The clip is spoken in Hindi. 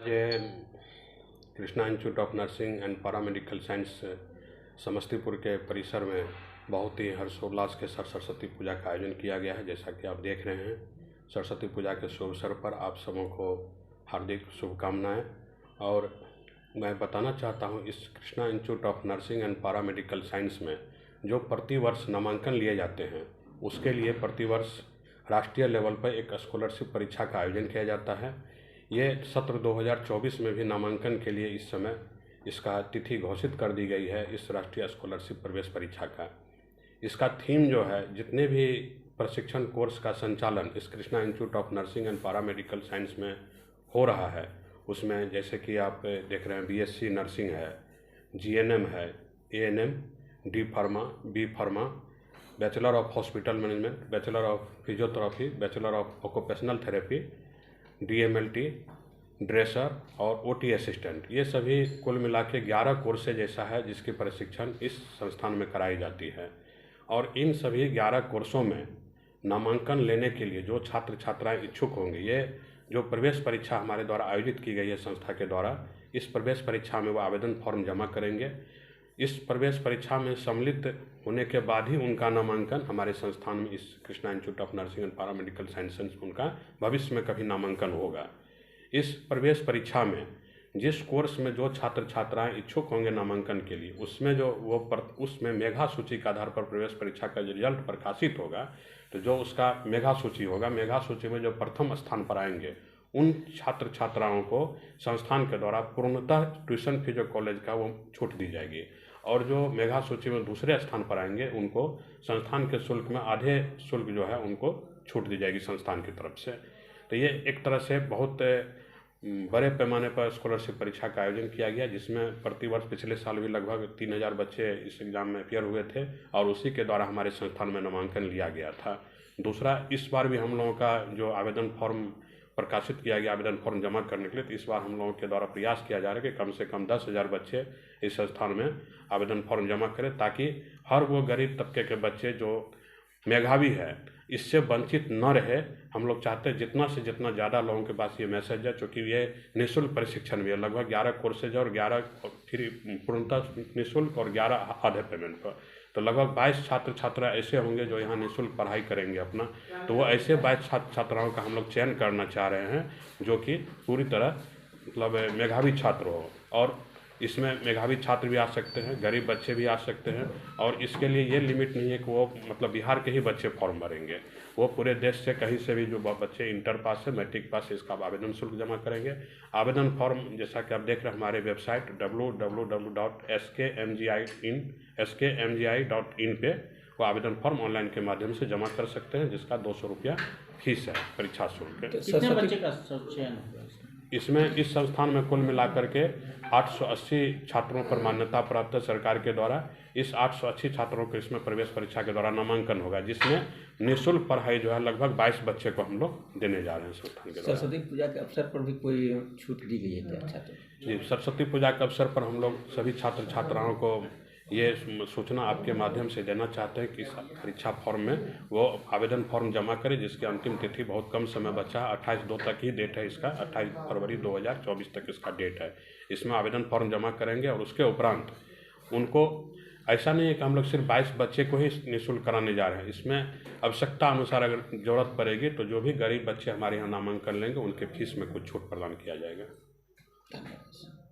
ये Krishna institute of nursing and paramedical science Samastipur के परिसर में बहुत ही हर्षोल्लास के साथ सरस्वती पूजा का आयोजन किया गया है। जैसा कि आप देख रहे हैं, सरस्वती पूजा के शुभ अवसर पर आप सबों को हार्दिक शुभकामनाएं। और मैं बताना चाहता हूं, इस Krishna institute of nursing and paramedical science में जो प्रतिवर्ष नामांकन लिए जाते हैं, उसके लिए प्रतिवर्ष राष्ट्रीय लेवल पर एक स्कॉलरशिप परीक्षा का आयोजन किया जाता है। ये सत्र 2024 में भी नामांकन के लिए इस समय इसका तिथि घोषित कर दी गई है, इस राष्ट्रीय स्कॉलरशिप प्रवेश परीक्षा का। इसका थीम जो है, जितने भी प्रशिक्षण कोर्स का संचालन इस Krishna institute of nursing and paramedical science में हो रहा है, उसमें जैसे कि आप देख रहे हैं बीएससी नर्सिंग है, जीएनएम है, ANM, D pharma, B pharma, bachelor of hospital management, bachelor of physiotherapy, bachelor of occupational therapy, DMLT, dresser और ओटी असिस्टेंट, ये सभी कुल मिला के 11 कोर्सेज ऐसा है जिसकी प्रशिक्षण इस संस्थान में कराई जाती है। और इन सभी 11 कोर्सों में नामांकन लेने के लिए जो छात्र छात्राएं इच्छुक होंगे, ये जो प्रवेश परीक्षा हमारे द्वारा आयोजित की गई है संस्था के द्वारा, इस प्रवेश परीक्षा में वो आवेदन फॉर्म जमा करेंगे। इस प्रवेश परीक्षा में सम्मिलित होने के बाद ही उनका नामांकन हमारे संस्थान में, इस Krishna institute of nursing and paramedical sciences, उनका भविष्य में कभी नामांकन होगा। इस प्रवेश परीक्षा में जिस कोर्स में जो छात्र छात्राएं इच्छुक होंगे नामांकन के लिए, उसमें जो उसमें मेधा सूची के आधार पर प्रवेश परीक्षा का रिजल्ट प्रकाशित होगा, तो जो उसका मेधा सूची होगा, मेधा सूची में जो प्रथम स्थान पर आएंगे, उन छात्र छात्राओं को संस्थान के द्वारा पूर्णतः ट्यूशन फी जो कॉलेज का वो छूट दी जाएगी। और जो मेधा सूची में दूसरे स्थान पर आएंगे, उनको संस्थान के शुल्क में आधे शुल्क जो है उनको छूट दी जाएगी संस्थान की तरफ से। तो ये एक तरह से बहुत बड़े पैमाने पर स्कॉलरशिप परीक्षा का आयोजन किया गया, जिसमें प्रतिवर्ष पिछले साल भी लगभग 3000 बच्चे इस एग्ज़ाम में अपियर हुए थे और उसी के द्वारा हमारे संस्थान में नामांकन लिया गया था। दूसरा, इस बार भी हम लोगों का जो आवेदन फॉर्म प्रकाशित किया गया आवेदन फॉर्म जमा करने के लिए, तो इस बार हम लोगों के द्वारा प्रयास किया जा रहा है कि कम से कम 10,000 बच्चे इस संस्थान में आवेदन फॉर्म जमा करें, ताकि हर वो गरीब तबके के बच्चे जो मेधावी है इससे वंचित न रहे। हम लोग चाहते हैं जितना से जितना ज़्यादा लोगों के पास ये मैसेज है, चूँकि ये निःशुल्क प्रशिक्षण भी है, लगभग 11 कोर्सेज और 11 फिर पूर्णतः निःशुल्क और 11 आधे पेमेंट पर, तो लगभग 22 छात्र छात्रा ऐसे होंगे जो यहाँ निःशुल्क पढ़ाई करेंगे अपना। तो वो ऐसे 22 छात्र छात्राओं का हम लोग चयन करना चाह रहे हैं जो कि पूरी तरह मतलब मेधावी छात्र हो। और इसमें मेधावी छात्र भी आ सकते हैं, गरीब बच्चे भी आ सकते हैं, और इसके लिए ये लिमिट नहीं है कि वो मतलब बिहार के ही बच्चे फॉर्म भरेंगे। वो पूरे देश से कहीं से भी जो बच्चे इंटर पास है, मैट्रिक पास है, इसका आवेदन शुल्क जमा करेंगे। आवेदन फॉर्म जैसा कि आप देख रहे हैं हमारे वेबसाइट www.skmgi.in पे वो आवेदन फॉर्म ऑनलाइन के माध्यम से जमा कर सकते हैं, जिसका 200 रुपया फीस है परीक्षा शुल्क। कितने बच्चे का चयन होगा इसमें? इस संस्थान में कुल मिलाकर के 880 छात्रों पर मान्यता प्राप्त है सरकार के द्वारा। इस 880 छात्रों को इसमें प्रवेश परीक्षा के द्वारा नामांकन होगा, जिसमें निःशुल्क पढ़ाई जो है लगभग 22 बच्चे को हम लोग देने जा रहे हैं संस्थान के द्वारा। सरस्वती पूजा के अवसर पर भी कोई छूट दी गई है क्या छात्रों? जी, सरस्वती पूजा के अवसर पर हम लोग सभी छात्र छात्राओं को ये सूचना आपके माध्यम से देना चाहते हैं कि इस परीक्षा फॉर्म में वो आवेदन फॉर्म जमा करें, जिसकी अंतिम तिथि बहुत कम समय बचा है, 28/2 तक ही डेट है इसका, 28 फरवरी 2024 तक इसका डेट है। इसमें आवेदन फॉर्म जमा करेंगे और उसके उपरांत उनको, ऐसा नहीं है कि हम लोग सिर्फ 22 बच्चे को ही निःशुल्क कराने जा रहे हैं। इसमें आवश्यकता अनुसार अगर ज़रूरत पड़ेगी तो जो भी गरीब बच्चे हमारे यहाँ नामांकन लेंगे उनके फीस में कुछ छूट प्रदान किया जाएगा। धन्यवाद।